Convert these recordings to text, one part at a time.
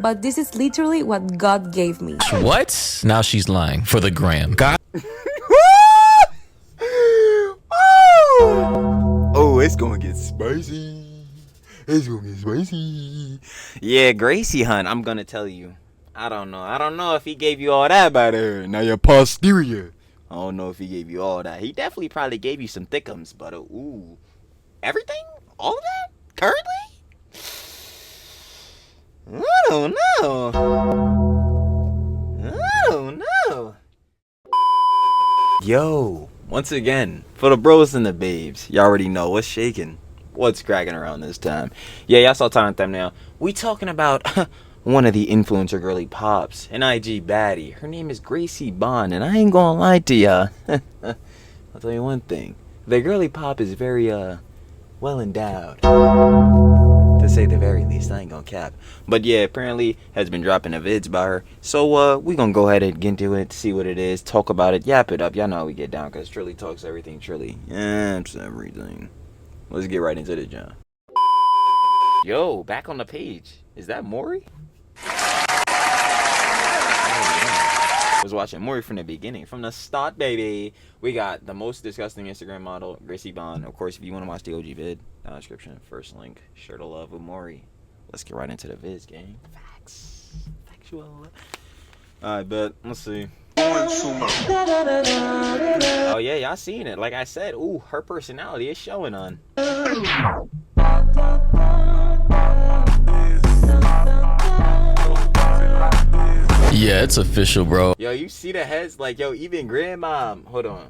But this is literally what God gave me. What? Now she's lying for the gram. God. Oh, it's gonna get spicy. It's gonna get spicy. Yeah, Gracie Hunt, I'm gonna tell you. I don't know if he gave you all that by there. Now your posterior. I don't know if he gave you all that. He definitely probably gave you some thickums, but ooh. Everything? All of that? Currently? I don't know. Yo, once again, for the bros and the babes, y'all already know what's shaking. What's cracking around this time. Yeah, y'all saw title and thumbnail. We talking about one of the influencer girly pops, an IG baddie. Her name is Gracie Bon, and I ain't gonna lie to ya. I'll tell you one thing. The girly pop is very, well endowed. To say the very least, I ain't gonna cap. But yeah, apparently has been dropping the vids by her. So we gonna go ahead and get into it, see what it is, talk about it, yap it up. Y'all know how we get down, cause Trilly talks everything Trilly. Yeah, it's everything. Let's get right into it, John. Yo, back on the page. Is that Maury? I was watching Maury from the beginning, from the start, baby. We got the most disgusting Instagram model, Gracie Bon. Of course, if you want to watch the OG vid, down the description, first link, share the love with Maury. Let's get right into the vids, gang. Facts. Factual. Alright, but let's see. Oh yeah, y'all seen it. Like I said, ooh, her personality is showing on. Yeah, it's official, bro. Yo, you see the heads? Like, yo, even grandmom. Hold on.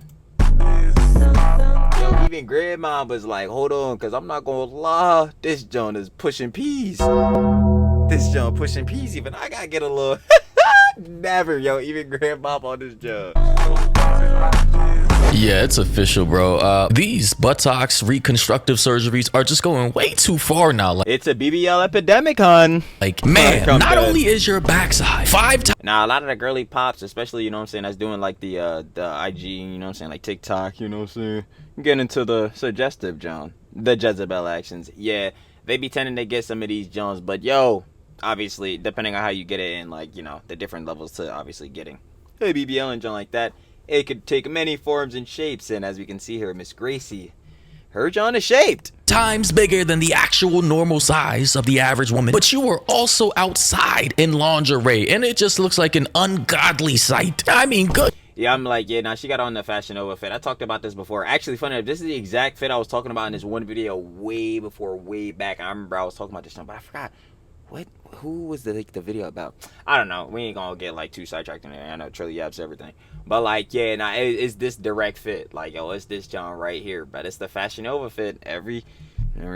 Yo, even grandmom was like, hold on, because I'm not going to lie. This John is pushing peas. This John pushing peas. Even I got to get a little... Never, yo. Even grandmom on this job. Yeah, it's official, bro. These buttocks reconstructive surgeries are just going way too far now. Like, it's a BBL epidemic, hun. Like, man, not only is your backside 5 times. Now, a lot of the girly pops, especially, you know what I'm saying, that's doing like the IG, you know what I'm saying, like TikTok, you know what I'm saying, getting into the suggestive John, the Jezebel actions. Yeah, they be tending to get some of these Jones, but yo, obviously, depending on how you get it in, like, you know, the different levels to obviously getting a BBL and John like that, it could take many forms and shapes, and as we can see here, Miss Gracie, her John is shaped times bigger than the actual normal size of the average woman. But you were also outside in lingerie, and it just looks like an ungodly sight. I mean, good. Yeah, I'm like, yeah, now she got on the Fashion Nova fit. I talked about this before. Actually, funny enough, this is the exact fit I was talking about in this one video way before, way back. I remember I was talking about this one, but I forgot. Who was the video about? I don't know. We ain't gonna get like too sidetracked in there. I know Trilly yaps everything, but like, yeah, now it's this direct fit. Like, yo, it's this John right here, but it's the Fashion Nova fit. Every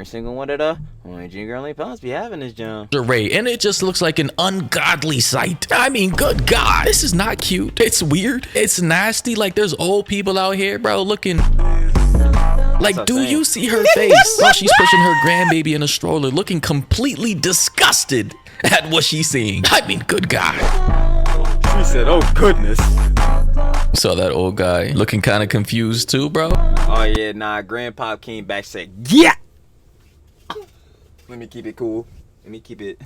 single one of the YG girly pops be having this John. And it just looks like an ungodly sight. I mean, good God, this is not cute. It's weird. It's nasty. Like, there's old people out here, bro, looking. Like, do you see her face while she's pushing her grandbaby in a stroller, looking completely disgusted at what she's seeing? I mean, good God. She said, oh, goodness. Saw that old guy looking kind of confused too, bro. Oh, yeah, nah, Grandpa came back, said, yeah. Let me keep it cool. Let me keep it,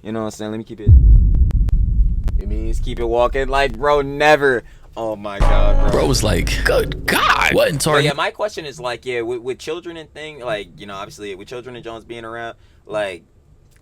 you know what I'm saying? Let me keep it. It means keep it walking. Like, bro, never. Oh my God, bro. Bro was like, good God. What in Target? Yeah, my question is like, yeah, with children and thing, like, you know, obviously with children and Jones being around, like,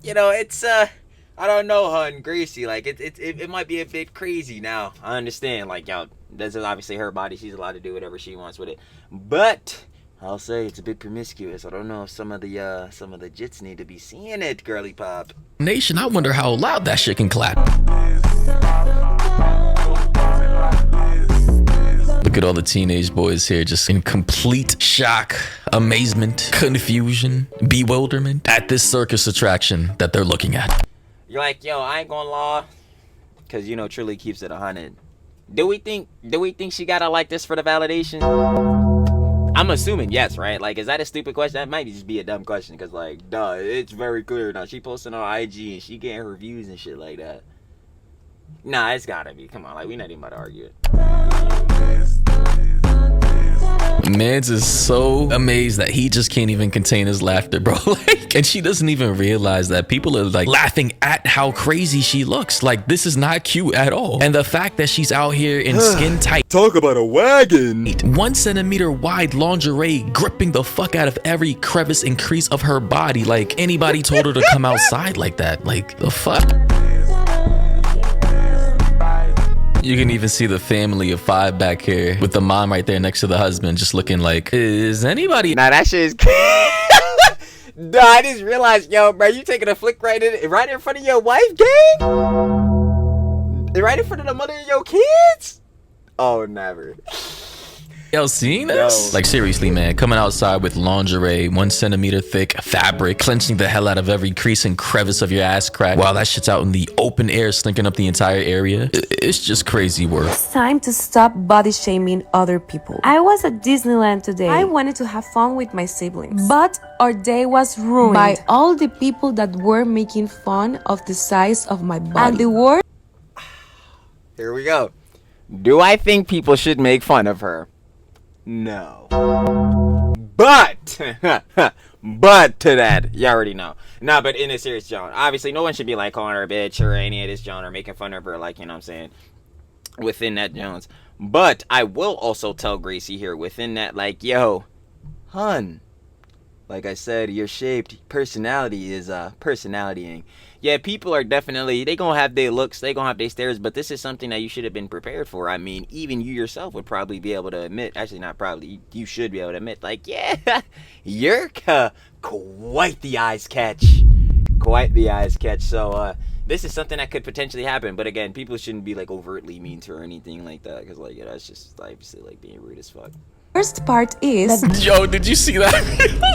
you know, it's, I don't know, hun, Gracie, like, it might be a bit crazy now. I understand, like, yo, this is obviously her body. She's allowed to do whatever she wants with it. But I'll say it's a bit promiscuous. I don't know if some of the jits need to be seeing it, girly pop. Nation, I wonder how loud that shit can clap. Look at all the teenage boys here just in complete shock, amazement, confusion, bewilderment at this circus attraction that they're looking at. You're like, yo, I ain't gonna lie, because, you know, Trilly keeps it 100. Do we think she gotta like this for the validation? I'm assuming yes, right? Like, is that a stupid question? That might just be a dumb question, because, like, duh, it's very clear now. She posting on IG and she getting her views and shit like that. Nah, it's gotta be. Come on, like, we not even about to argue it. Mans is so amazed that he just can't even contain his laughter, bro. Like, and she doesn't even realize that people are like laughing at how crazy she looks. Like, this is not cute at all. And the fact that she's out here in skin tight, talk about a wagon, 1 centimeter wide lingerie, gripping the fuck out of every crevice and crease of her body. Like, anybody told her to come outside like that? Like, the fuck? You can even see the family of 5 back here with the mom right there next to the husband, just looking like, is anybody? Nah, that shit is Nah, I just realized, yo, bro, you taking a flick right in front of your wife, gang? Right in front of the mother of your kids? Oh, never. Yo, seeing this? Like, seriously, man, coming outside with lingerie, 1 centimeter thick fabric, clenching the hell out of every crease and crevice of your ass crack while that shit's out in the open air, slinking up the entire area. It's just crazy work. It's time to stop body shaming other people. I was at Disneyland today. I wanted to have fun with my siblings, but our day was ruined by all the people that were making fun of the size of my body. And the worst. Here we go. Do I think people should make fun of her? No. But to that, you already know. Nah, but in a serious John, obviously no one should be like calling her a bitch or any of this John or making fun of her, like, you know what I'm saying, within that Jones. But I will also tell Gracie here within that, like, yo, hun, like I said, your shaped personality is personalitying. Yeah, people are definitely, they gonna have their looks, they gonna have their stares, but this is something that you should have been prepared for. I mean, even you yourself would probably be able to admit, actually not probably, you should be able to admit, like, yeah, you're quite the eyes catch. Quite the eyes catch. So, this is something that could potentially happen, but again, people shouldn't be, like, overtly mean to her or anything like that, because, like, yeah, that's just, like, obviously, like, being rude as fuck. Worst part is yo, did you see that?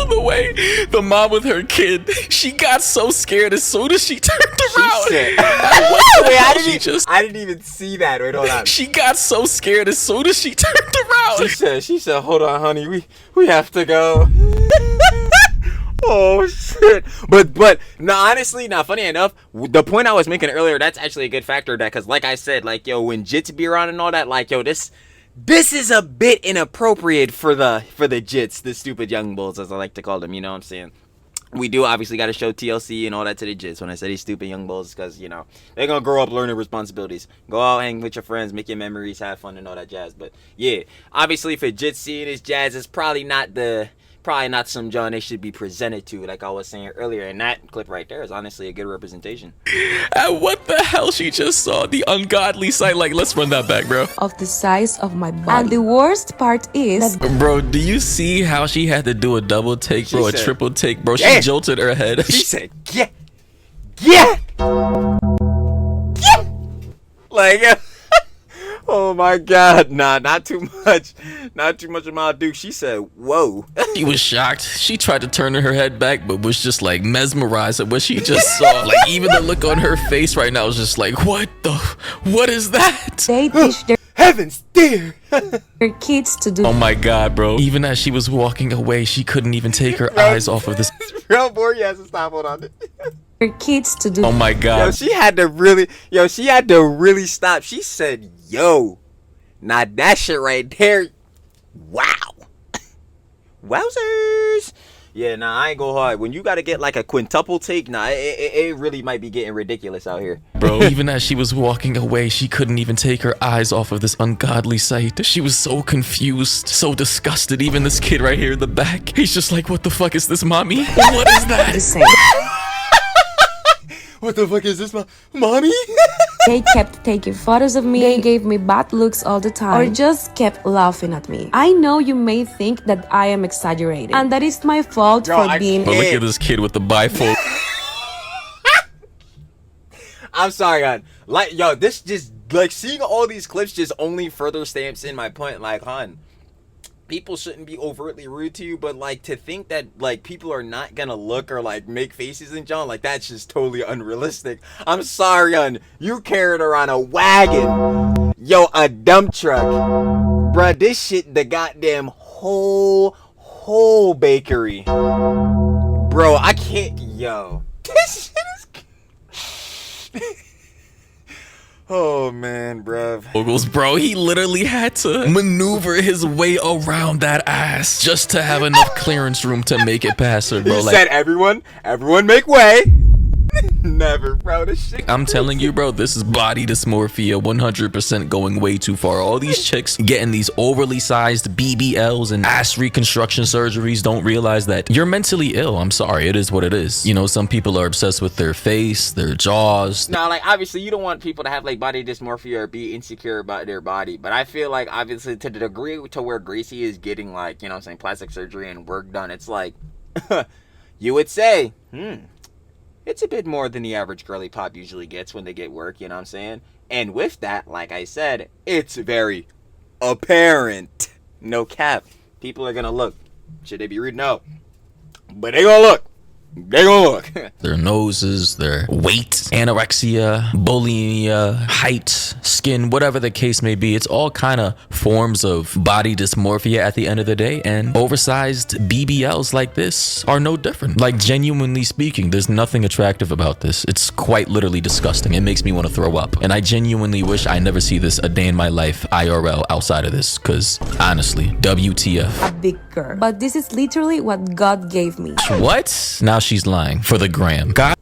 The way the mom with her kid, she got so scared as soon as she turned around. Wait, I didn't even see that. Wait, hold on. She got so scared as soon as she turned around. She said, hold on, honey, we have to go. Oh shit. But no, honestly, now funny enough, the point I was making earlier, that's actually a good factor, that because like I said, like, yo, when Jits be around and all that, like, yo, this is a bit inappropriate for the Jits, the stupid young bulls, as I like to call them, you know what I'm saying? We do obviously got to show TLC and all that to the Jits. When I say these stupid young bulls, because, you know, they're going to grow up learning responsibilities. Go out, hang with your friends, make your memories, have fun and all that jazz. But, yeah, obviously for Jits seeing this jazz, it's probably not some John they should be presented to, like I was saying earlier. And that clip right there is honestly a good representation. And what the hell she just saw? The ungodly sight. Like, let's run that back, bro. Of the size of my body. And the worst part is that, bro, do you see how she had to do a double take, bro? A triple take, bro. She jolted her head. She said, yeah. Like, oh my God, nah, not too much of my dude. She said, whoa. She was shocked. She tried to turn her head back, but was just like mesmerized at what she just saw. Like, even the look on her face right now is just like, what is that? They teach their heavens dear their kids to do. Oh my God, bro. Even as she was walking away, she couldn't even take her eyes off of this. Bro, boy, you have to stop. Hold on. Their kids to do. Oh my God. Yo, she had to really stop. She said, yo, now that shit right there, wow. Wowzers. Yeah, nah, I ain't go hard. When you gotta get like a quintuple take, nah, it really might be getting ridiculous out here. Bro, even as she was walking away, she couldn't even take her eyes off of this ungodly sight. She was so confused, so disgusted. Even this kid right here in the back, he's just like, what the fuck is this, mommy? What is that? What the fuck is this, mommy? They kept taking photos of me. They gave me bad looks all the time, or just kept laughing at me. I know you may think that I am exaggerating, and that is my fault for being. But look at this kid with the bifold. I'm sorry, hon. Like, yo, this just, like, seeing all these clips just only further stamps in my point. Like, hon, people shouldn't be overtly rude to you, but, like, to think that, like, people are not gonna look or, like, make faces in John, like, that's just totally unrealistic. I'm sorry, hon. You carried around a wagon. Yo, a dump truck. Bruh, this shit, the goddamn whole bakery. Bro, I can't, yo. This shit is... Oh Oh man, bruv. Ogles, bro, he literally had to maneuver his way around that ass just to have enough clearance room to make it past her, bro. He Like, said, everyone make way. Never, bro. This shit. I'm telling you, bro, this is body dysmorphia 100% going way too far. All these chicks getting these overly sized BBLs and ass reconstruction surgeries don't realize that you're mentally ill. I'm sorry, it is what it is. You know, some people are obsessed with their face, their jaws. Now, like, obviously, you don't want people to have, like, body dysmorphia or be insecure about their body. But I feel like, obviously, to the degree to where Gracie is getting, like, you know what I'm saying, plastic surgery and work done, it's like, you would say, it's a bit more than the average girly pop usually gets when they get work, you know what I'm saying? And with that, like I said, it's very apparent. No cap. People are gonna look. Should they be reading out? But they gonna look. They gonna look. Their noses, their weight, anorexia, bulimia, height, skin, whatever the case may be. It's all kind of forms of body dysmorphia at the end of the day. And oversized BBLs like this are no different. Like, genuinely speaking, there's nothing attractive about this. It's quite literally disgusting. It makes me want to throw up. And I genuinely wish I never see this a day in my life IRL outside of this. Because honestly, WTF. A big girl. But this is literally what God gave me. What? Now she's lying for the gram. God.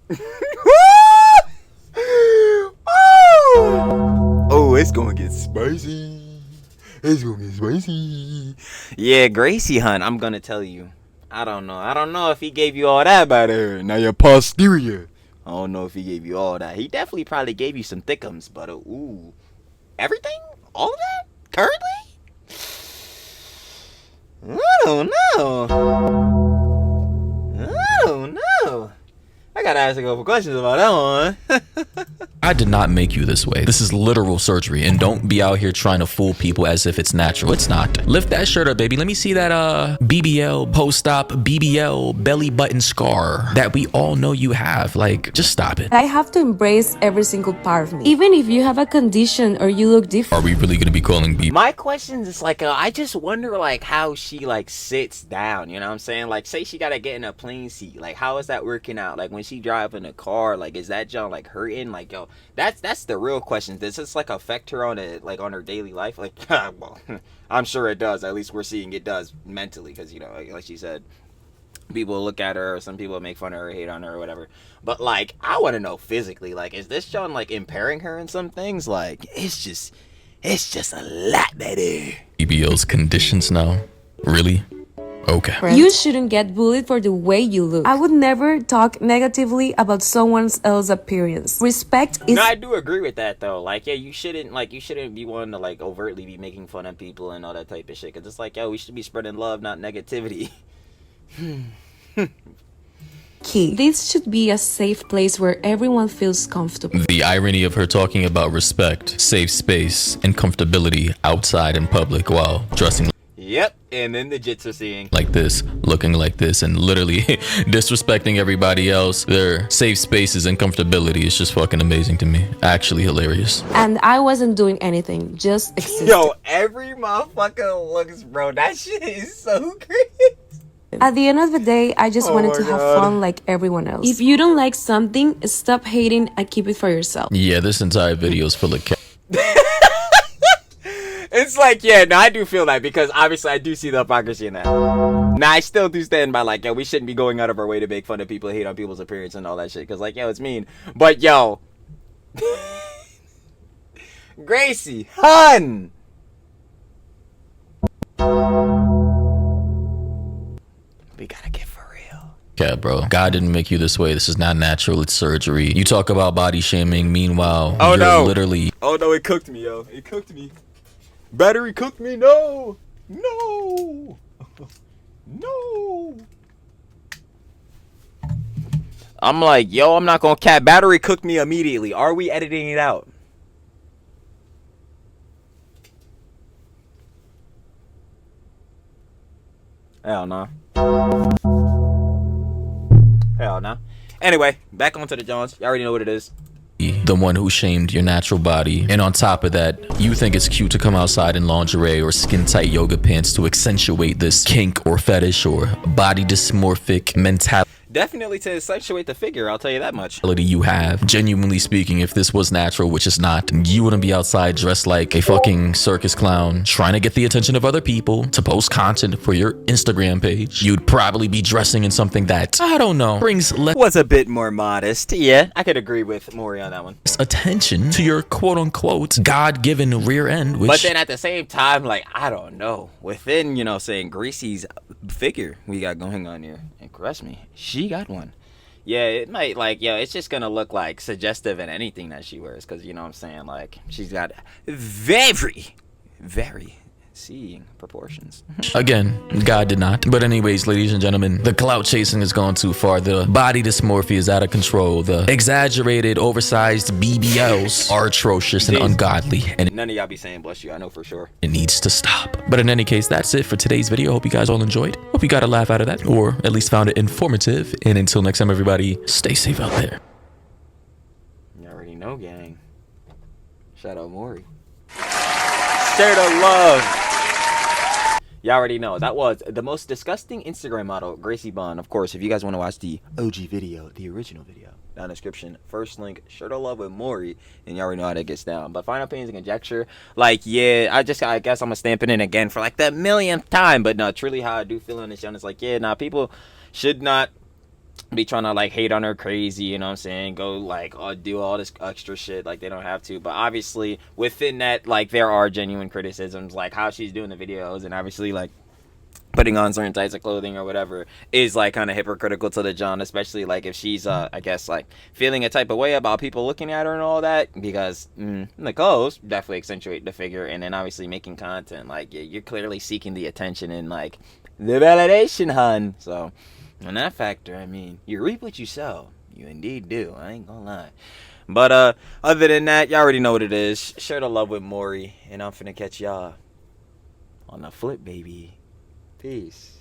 Oh, it's gonna get spicy. It's gonna get spicy. Yeah, Gracie, hun, I'm gonna tell you. I don't know if he gave you all that by there. Now your posterior. I don't know if he gave you all that. He definitely probably gave you some thickums, but ooh, everything, all of that, currently. I don't know. I gotta ask a couple questions about that one. I did not make you this way. This is literal surgery, and don't be out here trying to fool people as if it's natural. It's not. Lift that shirt up, baby. Let me see that BBL, post-op, BBL, belly button scar that we all know you have. Like, just stop it. I have to embrace every single part of me. Even if you have a condition or you look different. Are we really gonna be calling B? My question is like, I just wonder like how she like sits down, you know what I'm saying? Like, say she gotta get in a plane seat. Like, how is that working out? Like, when she driving a car, like, is that John like hurting? Like, yo, that's the real question. Does this like affect her on on her daily life? Like, well, I'm sure it does. At least we're seeing it does mentally, because, you know, like she said, people look at her, or some people make fun of her, hate on her, or whatever. But like, I want to know physically, like, is this John like impairing her in some things? Like, it's just a lot better. BBL's conditions now? Really? Okay. You shouldn't get bullied for the way you look. I would never talk negatively about someone else's appearance. Respect is... No, I do agree with that though. Like, yeah, you shouldn't be one to like overtly be making fun of people and all that type of shit. Cause it's like, yo, we should be spreading love, not negativity. Key. This should be a safe place where everyone feels comfortable. The irony of her talking about respect, safe space, and comfortability outside in public while dressing Yep, and then the jits are seeing like this, looking like this, and literally disrespecting everybody else, their safe spaces and comfortability is just fucking amazing to me. Actually hilarious. And I wasn't doing anything, just existing. Yo, every motherfucker looks, bro, that shit is so crazy. At the end of the day, I just wanted to have fun like everyone else. If you don't like something, stop hating and keep it for yourself. Yeah, this entire video is full of It's like, yeah, no, I do feel that, because obviously I do see the hypocrisy in that. Now, I still do stand by, like, yo, we shouldn't be going out of our way to make fun of people, hate on people's appearance and all that shit, because, like, yo, it's mean. But, yo, Gracie, hun! We gotta get for real. Yeah, bro. God didn't make you this way. This is not natural. It's surgery. You talk about body shaming. Meanwhile, you're literally... Oh, no, it cooked me, yo. It cooked me. Battery cooked me. No. No. No. I'm like, yo, I'm not gonna cap. Battery cooked me immediately. Are we editing it out? Hell no. Hell no. Anyway, back onto the Johns. You already know what it is. The one who shamed your natural body, and on top of that, you think it's cute to come outside in lingerie or skin tight yoga pants to accentuate this kink or fetish or body dysmorphic mentality. definitely to accentuate the figure, I'll tell you that much. You have. Genuinely speaking, if this was natural, which is not, you wouldn't be outside dressed like a fucking circus clown trying to get the attention of other people to post content for your Instagram page. You'd probably be dressing in something that, I don't know, brings less Was a bit more modest. Yeah, I could agree with Maury on that one. attention to your quote-unquote God-given rear end, which... But then at the same time, like, I don't know, within, you know, saying Gracie's figure we got going on here, and trust me, she got one. Yeah, it might, like, yo, it's just gonna look like suggestive in anything that she wears, because, you know what I'm saying, like, she's got very, very seeing proportions. Again, God did not. But anyways, ladies and gentlemen, the clout chasing has gone too far. The body dysmorphia is out of control. The exaggerated, oversized BBLs are atrocious and ungodly. And None of y'all be saying bless you, I know for sure. it needs to stop. But in any case, that's it for today's video. Hope you guys all enjoyed. Hope you got a laugh out of that, or at least found it informative. And until next time, everybody, stay safe out there. You already know, gang. Shout out Maury. Share the love. You already know, that was the most disgusting Instagram model, Gracie Bon. Of course, if you guys want to watch the OG video, the original video, down in the description, first link, Share the Love with Maury, and you already know how that gets down. But final opinions and conjecture, like, yeah, I guess I'm gonna stamp it in again for like the millionth time. But no, truly how I do feel on this channel is like, yeah, nah, people should not be trying to like hate on her crazy, you know what I'm saying, go like do all this extra shit, like they don't have to. But obviously within that, like, there are genuine criticisms, like how she's doing the videos, and obviously like putting on certain types of clothing or whatever is like kind of hypocritical to the John, especially like if she's I guess like feeling a type of way about people looking at her and all that, because the clothes definitely accentuate the figure, and then obviously making content, like, yeah, you're clearly seeking the attention and like the validation, hun. So on that factor, I mean, you reap what you sow. You indeed do. I ain't gonna lie. But other than that, y'all already know what it is. Share the love with Maury, and I'm finna catch y'all on the flip, baby. Peace.